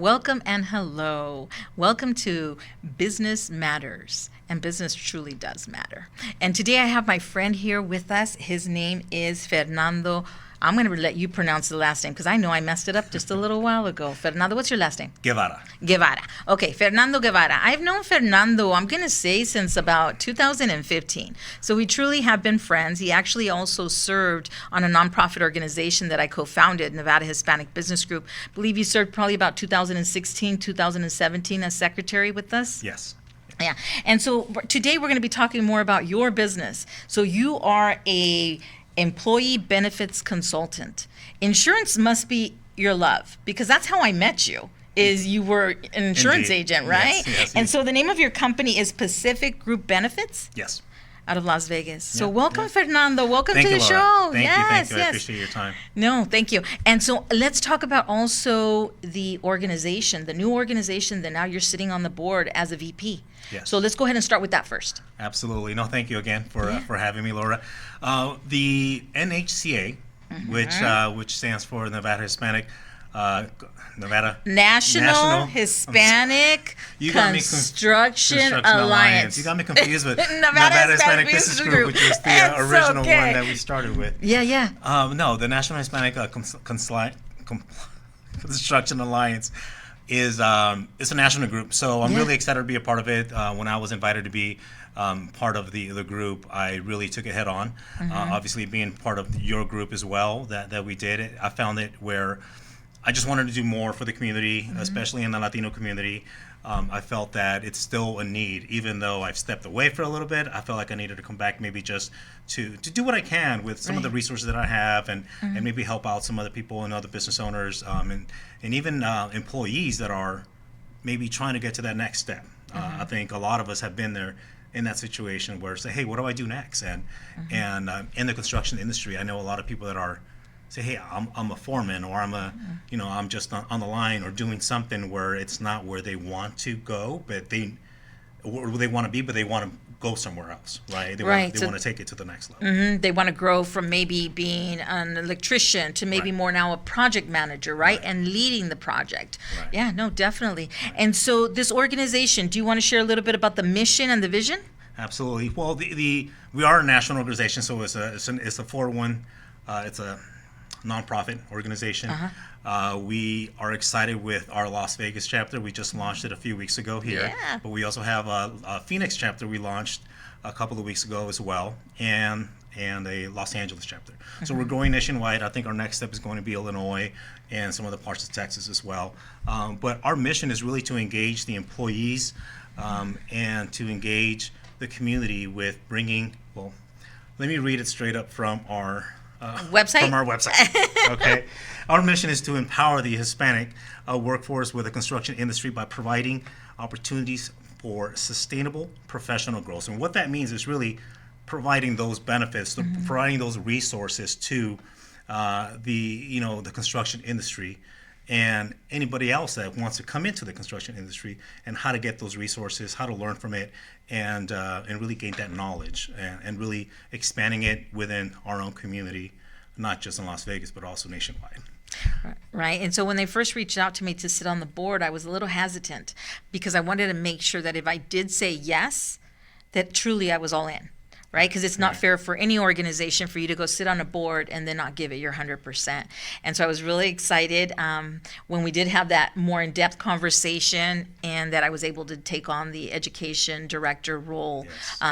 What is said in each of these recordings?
Welcome and hello. Welcome to Business Matters, and business truly does matter. And today I have my friend here with us. His name is Fernando. I'm going to let you pronounce the last name because I know I messed it up just a little while ago. Fernando, what's your last name? Guevara. Guevara. Okay, Fernando Guevara. I've known Fernando, I'm going to say, since about 2015. So we truly have been friends. He actually also served on a nonprofit organization that I co-founded, Nevada Hispanic Business Group. I believe you served probably about 2016, 2017 as secretary with us? Yes. Yeah. And so today we're going to be talking more about your business. So you are a employee benefits consultant. Insurance must be your love because that's how I met you. Is you were an insurance Indeed. agent, right? Yes, And so the name of your company is Pacific Group Benefits Yes. out of Las Vegas. So Yeah, welcome, yeah. Fernando. Welcome Thank to you, the Laura. show. Thank you. Yes, I yes. appreciate your time. No, thank you. And so let's talk about also the organization, the new organization that now you're sitting on the board as a VP. Yes. So let's go ahead and start with that first. Absolutely. No, thank you again for Yeah. for having me, Laura. The NHCA, which stands for Nevada Hispanic, Nevada National Hispanic You got me Construction Alliance. You got me confused with Nevada Hispanic Business Business Group, Group. which was the It's original okay. one that we started with. Yeah, yeah. No, the National Hispanic Construction Alliance is it's a national group. So I'm Yeah. really excited to be a part of it. When I was invited to be part of the group, I really took it head on. Obviously, being part of your group as well, that we did it, I found it where I just wanted to do more for the community, especially in the Latino community. I felt that it's still a need, even though I've stepped away for a little bit. I felt like I needed to come back, maybe just to do what I can with some of the resources that I have, and maybe help out some other people and other business owners, and even employees that are maybe trying to get to that next step. I think a lot of us have been there in that situation where say, hey, what do I do next? And in the construction industry, I know a lot of people that are say, hey, I'm a foreman, or I'm just on the line or doing something where it's not where they want to go, but they want to be, but they want to go somewhere else, right? They want to take it to the next level. They want to grow from maybe being an electrician to maybe Right. more now a project manager, right? Right. And leading the project. Right. Yeah, no, definitely. And so this organization, do you want to share a little bit about the mission and the vision? Absolutely. Well, we are a national organization, so it's a 401. It's a nonprofit organization. We are excited with our Las Vegas chapter. We just launched it a few weeks ago here. Yeah. But we also have a Phoenix chapter we launched a couple of weeks ago as well, and a Los Angeles chapter. So we're growing nationwide. I think our next step is going to be Illinois and some other parts of Texas as well. But our mission is really to engage the employees and to engage the community with bringing, well, let me read it straight up from our Website? From our website. Okay. Our mission is to empower the Hispanic workforce with the construction industry by providing opportunities for sustainable professional growth. And what that means is really providing those benefits, providing those resources to the construction industry and anybody else that wants to come into the construction industry, and how to get those resources, how to learn from it, and really gain that knowledge, and really expanding it within our own community, not just in Las Vegas, but also nationwide. Right. And so when they first reached out to me to sit on the board, I was a little hesitant because I wanted to make sure that if I did say yes, that truly I was all in. Right? Because it's not fair for any organization for you to go sit on a board and then not give it your 100%. And so I was really excited when we did have that more in-depth conversation, and that I was able to take on the education director role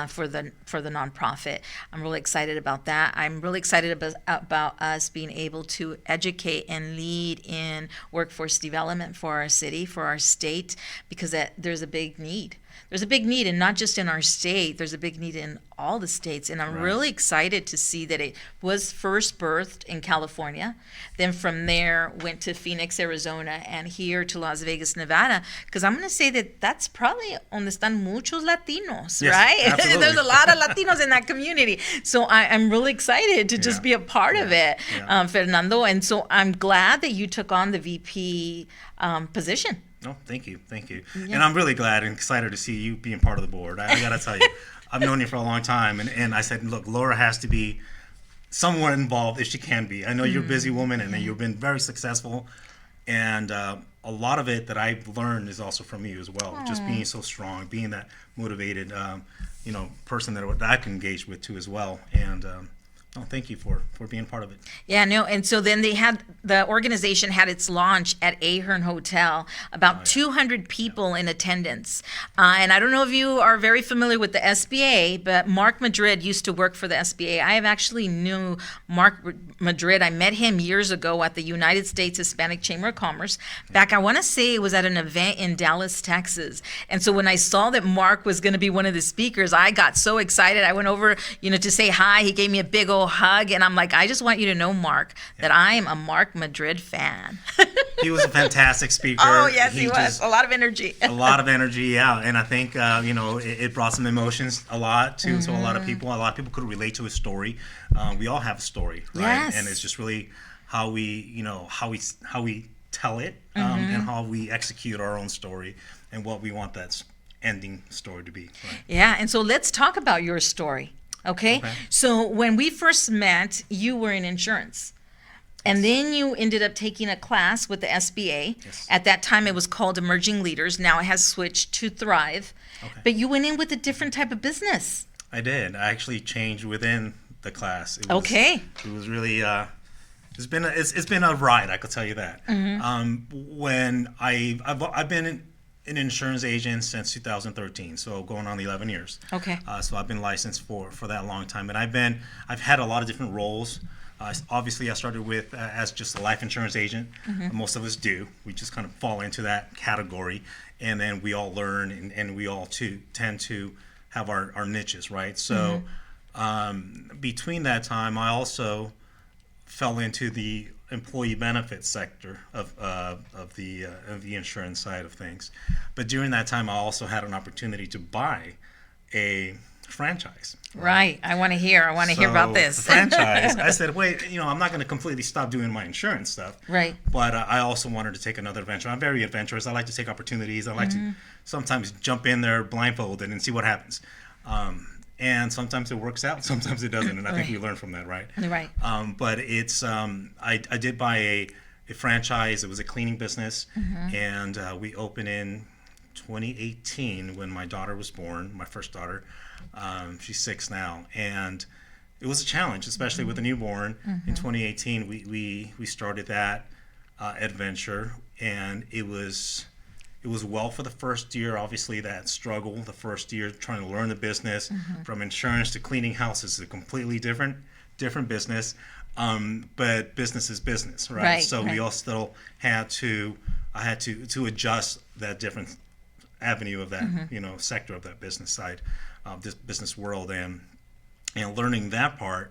for the nonprofit. I'm really excited about that. I'm really excited about us being able to educate and lead in workforce development for our city, for our state, because there's a big need. There's a big need, and not just in our state. There's a big need in all the states, and I'm really excited to see that it was first birthed in California, then from there went to Phoenix, Arizona, and here to Las Vegas, Nevada, because I'm going to say that that's probably donde están muchos Latinos, Yes, right? absolutely. There's a lot of Latinos in that community, so I'm really excited to just be a part of it, Fernando, and so I'm glad that you took on the VP position. Oh, thank you. And I'm really glad and excited to see you being part of the board. I got to tell you, I've known you for a long time, and I said, look, Laura has to be somewhat involved if she can be. I know you're a busy woman, and you've been very successful, and a lot of it that I've learned is also from you as well. Just being so strong, being that motivated, person that I can engage with too as well. And thank you for being part of it. Yeah, no, and so then the organization had its launch at Ahern Hotel, about 200 people in attendance. And I don't know if you are very familiar with the SBA, but Mark Madrid used to work for the SBA. I have actually knew Mark Madrid. I met him years ago at the United States Hispanic Chamber of Commerce. Back, I want to say it was at an event in Dallas, Texas. And so when I saw that Mark was going to be one of the speakers, I got so excited. I went over, to say hi. He gave me a big old hug, and I'm like, I just want you to know, Mark, that I am a Mark Madrid fan. He was a fantastic speaker. Oh, yes, he was. A lot of energy. A lot of energy, yeah. And I think, it brought some emotions a lot, too, to a lot of people. A lot of people could relate to his story. We all have a story, right? Yes. And it's just really how we, how we tell it, and how we execute our own story and what we want that ending story to be. Right? Yeah, and so let's talk about your story. Okay? So when we first met, you were in insurance. And then you ended up taking a class with the SBA. Yes. At that time, it was called Emerging Leaders. Now it has switched to Thrive. Okay. But you went in with a different type of business. I did. I actually changed within the class. It was really it's been a ride. I could tell you that. When I've been an insurance agent since 2013, so going on 11 years. Okay. So I've been licensed for that long time, and I've had a lot of different roles. Obviously, I started with as just a life insurance agent. Most of us do. We just kind of fall into that category, and then we all learn, and we all too tend to have our niches, right? So between that time, I also fell into the employee benefits sector of the insurance side of things. But during that time, I also had an opportunity to buy a franchise. Right. I want to hear about this. The franchise, I said, wait, I'm not going to completely stop doing my insurance stuff. Right. But I also wanted to take another venture. I'm very adventurous. I like to take opportunities. I like to sometimes jump in there blindfolded and see what happens. And sometimes it works out, sometimes it doesn't, and I think we learn from that, right? Right. But it's I did buy a franchise. It was a cleaning business, and we opened in 2018 when my daughter was born, my first daughter. She's 6 now, and it was a challenge, especially with a newborn. In 2018, we started that adventure, and it was well for the first year. Obviously, that struggle, the first year trying to learn the business, from insurance to cleaning houses, is a completely different business. But business is business, right? So we all still had to adjust that different avenue of that, sector of that business side, this business world, and learning that part.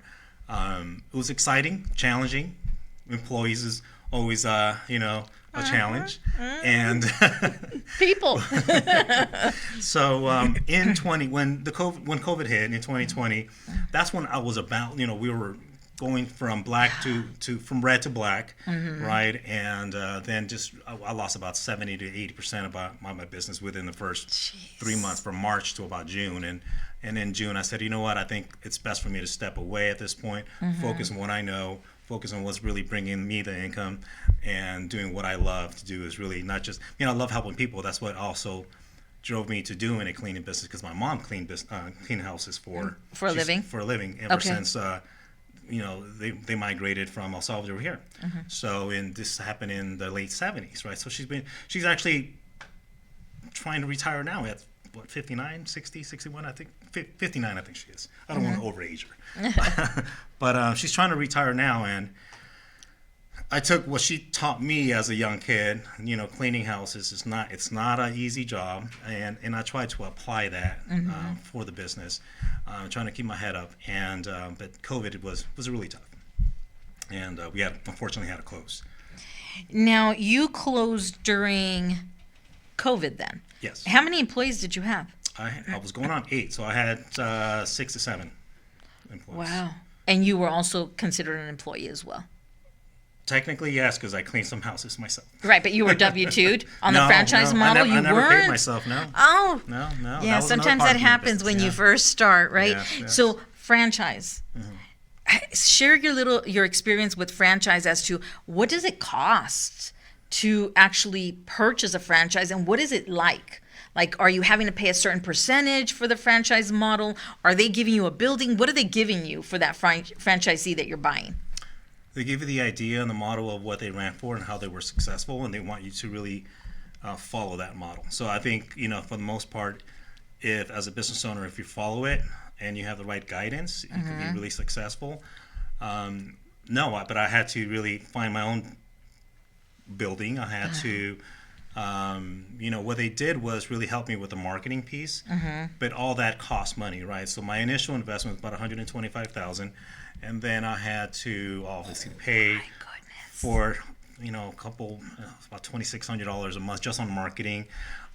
It was exciting, challenging. Employees is always, a challenge, and people. So when COVID hit in 2020, that's when I was about, we were going from black from red to black, right? And then I lost about 70 to 80% of my business within the first 3 months, from March to about June. And in June, I said, you know what? I think it's best for me to step away at this point, focus on what I know, focus on what's really bringing me the income, and doing what I love to do is really not just, I love helping people. That's what also drove me to doing a cleaning business, because my mom cleaned houses for a living. For a living ever since they migrated from El Salvador here. So this happened in the late 70s, right? So she's actually trying to retire now at 59, 60, 61, I think 59, I think she is. I don't want to overage her. But she's trying to retire now, and I took what she taught me as a young kid. Cleaning houses it's not an easy job, and I tried to apply that for the business, trying to keep my head up. And but COVID was really tough, and we unfortunately had to close. Now you closed during COVID, then. Yes. How many employees did you have? I was going on 8, so I had 6 to 7 employees. Wow. And you were also considered an employee as well. Technically, yes, because I cleaned some houses myself. Right, but you were W-2'd on the franchise model. I never paid myself. No. Oh. No. Yeah, sometimes that happens when you first start, right? Yes. So franchise. Share your experience with franchise as to what does it cost to actually purchase a franchise, and what is it like? Like, are you having to pay a certain percentage for the franchise model? Are they giving you a building? What are they giving you for that franchisee that you're buying? They give you the idea and the model of what they ran for and how they were successful, and they want you to really follow that model. So I think, for the most part, if as a business owner, if you follow it and you have the right guidance, you can be really successful. But I had to really find my own building. I had to, what they did was really help me with the marketing piece, but all that cost money, right? So my initial investment was about $125,000, and then I had to obviously pay for, a couple, about $2,600 a month just on marketing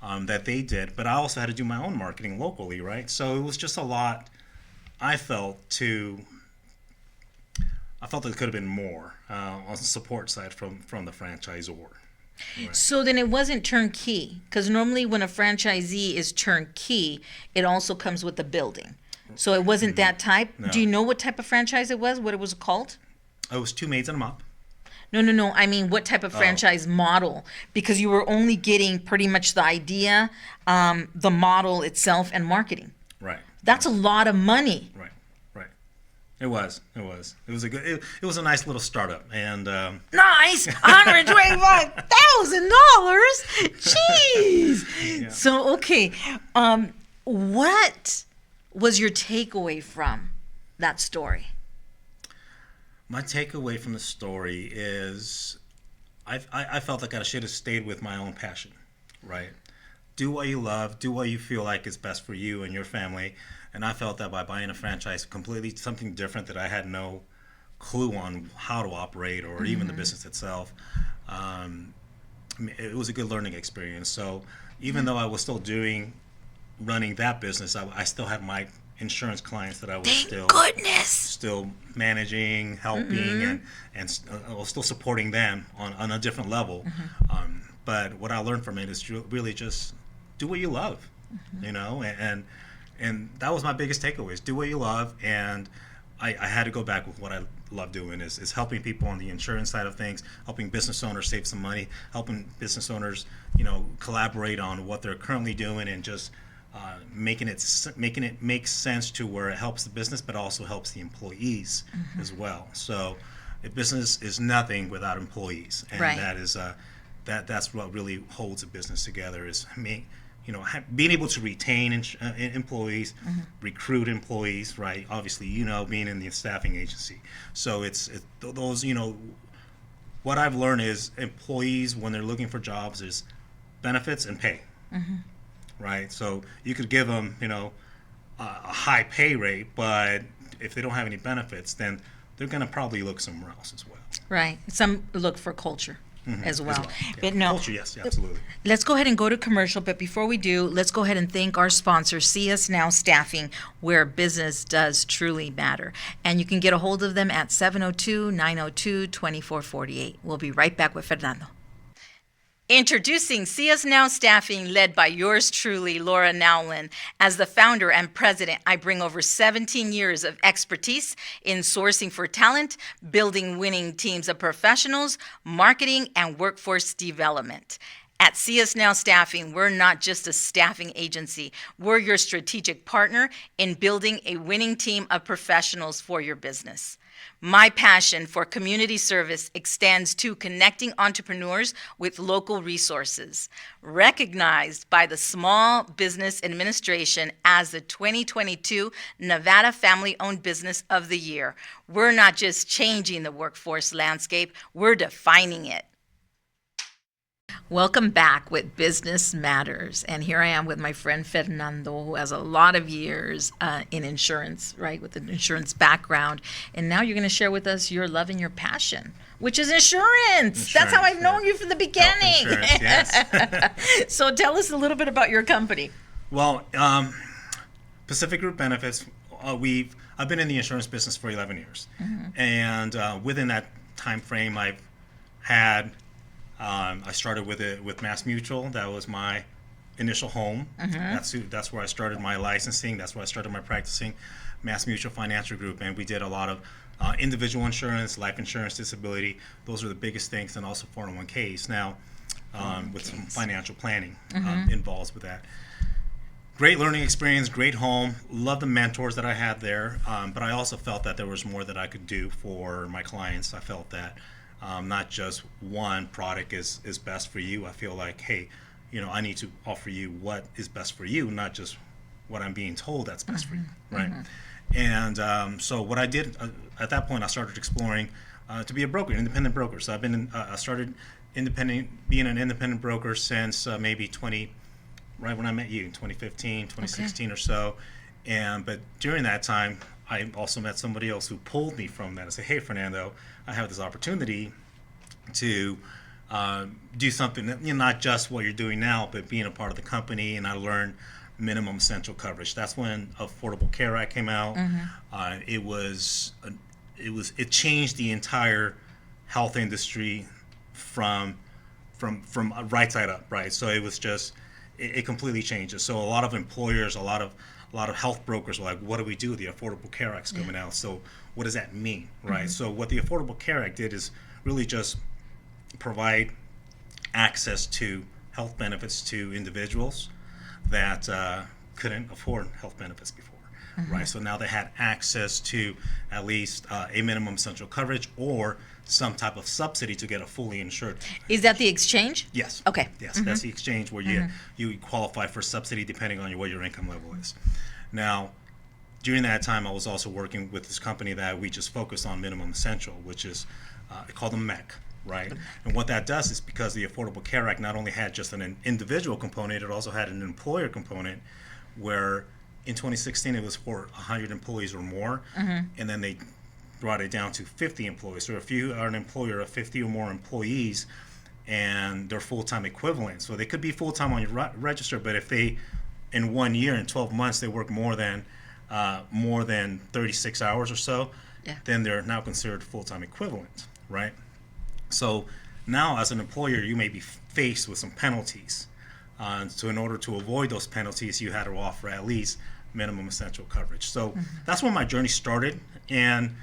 that they did. But I also had to do my own marketing locally, right? So it was just a lot. I felt there could have been more on the support side from the franchisor. Right. So then it wasn't turnkey, because normally when a franchisee is turnkey, it also comes with the building. So it wasn't that type. No. Do you know what type of franchise it was? What it was called? It was 2 maids and a mop. No. I mean, what type of franchise model? Because you were only getting pretty much the idea, the model itself, and marketing. Right. That's a lot of money. Right. It was. It was a nice little startup, and nice, $125,000. Jeez. Yeah. So okay, what was your takeaway from that story? My takeaway from the story is, I felt like I should have stayed with my own passion, right? Do what you love, do what you feel like is best for you and your family. And I felt that by buying a franchise, completely something different that I had no clue on how to operate or even the business itself, it was a good learning experience. So even though I was still running that business, I still had my insurance clients that I was still managing, helping, and I was still supporting them on a different level. But what I learned from it is really just do what you love, and that was my biggest takeaway, is do what you love. And I had to go back with what I love doing is helping people on the insurance side of things, helping business owners save some money, helping business owners, collaborate on what they're currently doing, and just making it make sense to where it helps the business, but also helps the employees as well. So a business is nothing without employees, and that is that's what really holds a business together, is being able to retain employees, recruit employees, right? Obviously, being in the staffing agency. So it's those, what I've learned is employees, when they're looking for jobs, is benefits and pay, right? So you could give them, a high pay rate, but if they don't have any benefits, then they're going to probably look somewhere else as well. Right. Some look for culture. As well. Yeah. But no, culture, yes, absolutely. Let's go ahead and go to commercial, but before we do, let's go ahead and thank our sponsor, See Us Now Staffing, where business does truly matter. And you can get a hold of them at 702-902-2448. We'll be right back with Fernando. Introducing See Us Now Staffing, led by yours truly, Laura Nowlin. As the founder and president, I bring over 17 years of expertise in sourcing for talent, building winning teams of professionals, marketing, and workforce development. At See Us Now Staffing, we're not just a staffing agency. We're your strategic partner in building a winning team of professionals for your business. My passion for community service extends to connecting entrepreneurs with local resources. Recognized by the Small Business Administration as the 2022 Nevada Family-Owned Business of the Year, we're not just changing the workforce landscape, we're defining it. Welcome back with Business Matters. And here I am with my friend Fernando, who has a lot of years in insurance, right, with an insurance background. And now you're going to share with us your love and your passion, which is insurance. That's how I've known you from the beginning. Yes. So tell us a little bit about your company. Well, Pacific Group Benefits, I've been in the insurance business for 11 years. And within that time frame, I've had I started with Mass Mutual. That was my initial home. That's where I started my licensing. That's where I started my practicing. Mass Mutual Financial Group, and we did a lot of individual insurance, life insurance, disability. Those are the biggest things, and also 401ks. Now, with some financial planning involved with that. Great learning experience, great home. Love the mentors that I had there, but I also felt that there was more that I could do for my clients. I felt that not just one product is best for you. I feel like, hey, I need to offer you what is best for you, not just what I'm being told that's best for you, right? And so what I did at that point, I started exploring to be a broker, independent broker. So I started being an independent broker since maybe right when I met you, 2015, 2016 or so. But during that time, I also met somebody else who pulled me from that and said, hey, Fernando, I have this opportunity to do something that, not just what you're doing now, but being a part of the company. And I learned minimum essential coverage. That's when Affordable Care Act came out. It changed the entire health industry from right side up, right? So it was just, it completely changed it. So a lot of employers, a lot of health brokers were like, what do we do? The Affordable Care Act's coming out. So what does that mean, right? So what the Affordable Care Act did is really just provide access to health benefits to individuals that couldn't afford health benefits before, right? So now they had access to at least a minimum essential coverage or some type of subsidy to get a fully insured. Is that the exchange? Yes. Okay. Yes, that's the exchange where you qualify for subsidy depending on what your income level is. Now, during that time, I was also working with this company that we just focused on minimum essential, which is called the MEC, right? And what that does is because the Affordable Care Act not only had just an individual component, it also had an employer component where in 2016 it was for 100 employees or more, and then they brought it down to 50 employees. So if you are an employer of 50 or more employees and they're full-time equivalent, so they could be full-time on your register, but if they, in 1 year, in 12 months, they work more than 36 hours or so, then they're now considered full-time equivalent, right? So now as an employer, you may be faced with some penalties. So in order to avoid those penalties, you had to offer at least minimum essential coverage. So that's when my journey started, and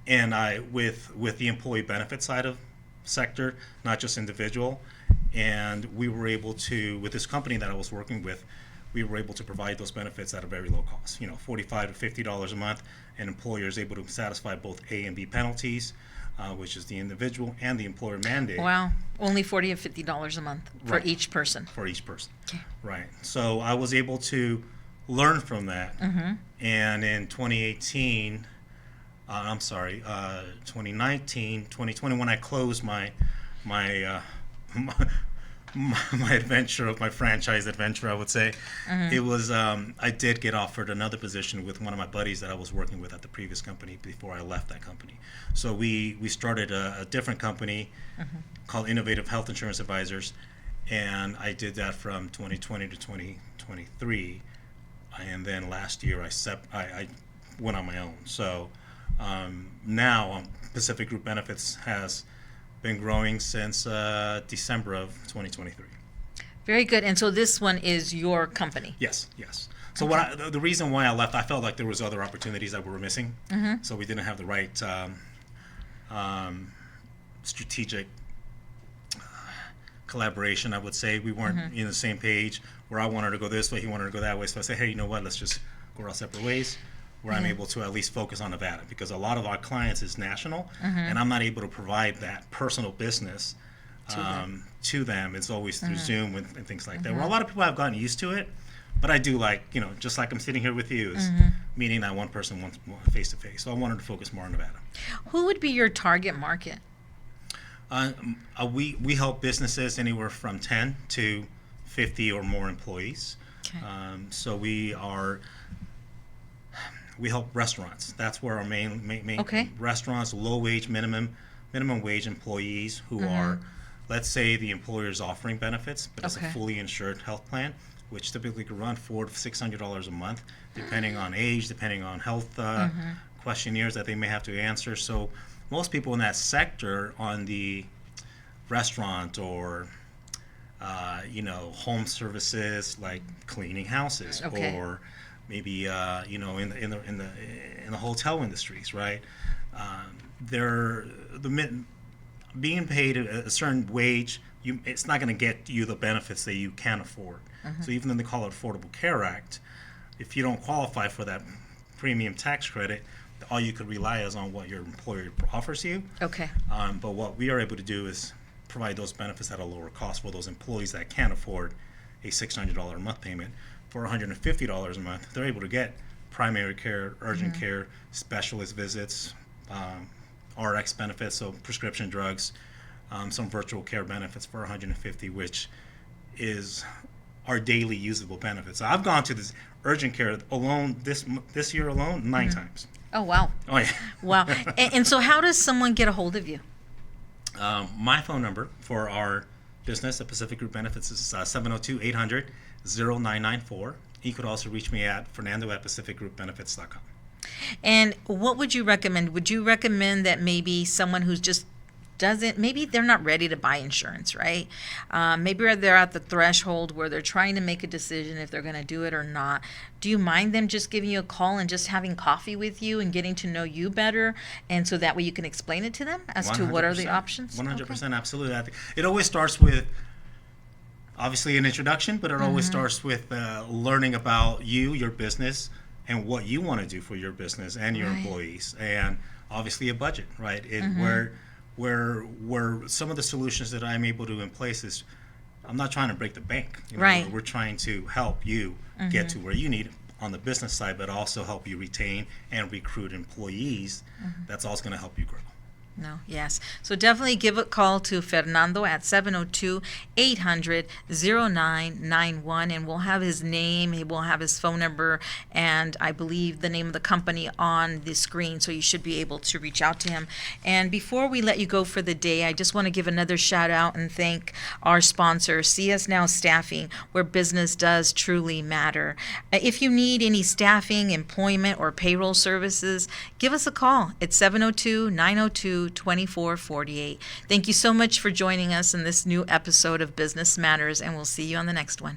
I with the employee benefit side of sector, not just individual, and we were able to, with this company that I was working with, we were able to provide those benefits at a very low cost, $45 to $50 a month, and employers able to satisfy both A and B penalties, which is the individual and the employer mandate. Wow, only $40 and $50 a month for each person. For each person, Okay. right. So I was able to learn from that, and in 2019, 2020, when I closed my adventure of my franchise adventure, I would say, it was I did get offered another position with one of my buddies that I was working with at the previous company before I left that company. So we started a different company called Innovative Health Insurance Advisors, and I did that from 2020 to 2023, and then last year I went on my own. So now Pacific Group Benefits has been growing since December of 2023. Very good. And so this one is your company? Yes. So the reason why I left, I felt like there was other opportunities that we were missing. So we didn't have the right strategic collaboration, I would say. We weren't in the same page where I wanted to go this way, he wanted to go that way. So I said, hey, you know what, let's just go our separate ways, where I'm able to at least focus on Nevada, because a lot of our clients is national, and I'm not able to provide that personal business to them. It's always through Zoom and things like that, where a lot of people have gotten used to it. But I do like, just like I'm sitting here with you, is meeting that one person once face to face. So I wanted to focus more on Nevada. Who would be your target market? We help businesses anywhere from 10 to 50 or more employees. Okay. So we help restaurants. That's where our main restaurants, low wage, minimum wage employees who are, let's say the employer is offering benefits, but it's a fully insured health plan, which typically could run $400 to $600 a month, depending on age, depending on health questionnaires that they may have to answer. So most people in that sector, on the restaurant or home services like cleaning houses, Okay. or maybe in the hotel industries, right? They're being paid a certain wage. It's not going to get you the benefits that you can afford. So even though they call it Affordable Care Act, if you don't qualify for that premium tax credit, all you could rely is on what your employer offers you. Okay. But what we are able to do is provide those benefits at a lower cost for those employees that can't afford a $600 a month payment. For $150 a month, they're able to get primary care, urgent care, specialist visits, RX benefits, so prescription drugs, some virtual care benefits for $150, which is our daily usable benefits. So I've gone to this urgent care alone this year alone 9 times. Oh, wow. Oh yeah. Wow. And so how does someone get a hold of you? My phone number for our business at Pacific Group Benefits is 702-800-0994. You could also reach me at Fernando at PacificGroupBenefits.com. And what would you recommend? Would you recommend that maybe someone who's just maybe they're not ready to buy insurance, right? Maybe they're at the threshold where they're trying to make a decision if they're going to do it or not. Do you mind them just giving you a call and just having coffee with you and getting to know you better? And so that way you can explain it to them as to what are the options? 100%, absolutely. I think it always starts with, obviously, an introduction, but it always starts with learning about you, your business, and what you want to do for your business and your employees, and obviously a budget, right? Where some of the solutions that I'm able to in place is, I'm not trying to break the bank. Right. We're trying to help you get to where you need on the business side, but also help you retain and recruit employees. That's also going to help you grow. No, yes. So definitely give a call to Fernando at 702-800-0991, and we'll have his name, he will have his phone number, and I believe the name of the company on the screen, so you should be able to reach out to him. And before we let you go for the day, I just want to give another shout out and thank our sponsor, CS Now Staffing, where business does truly matter. If you need any staffing, employment, or payroll services, give us a call at 702-902-2448. Thank you so much for joining us in this new episode of Business Matters, and we'll see you on the next one.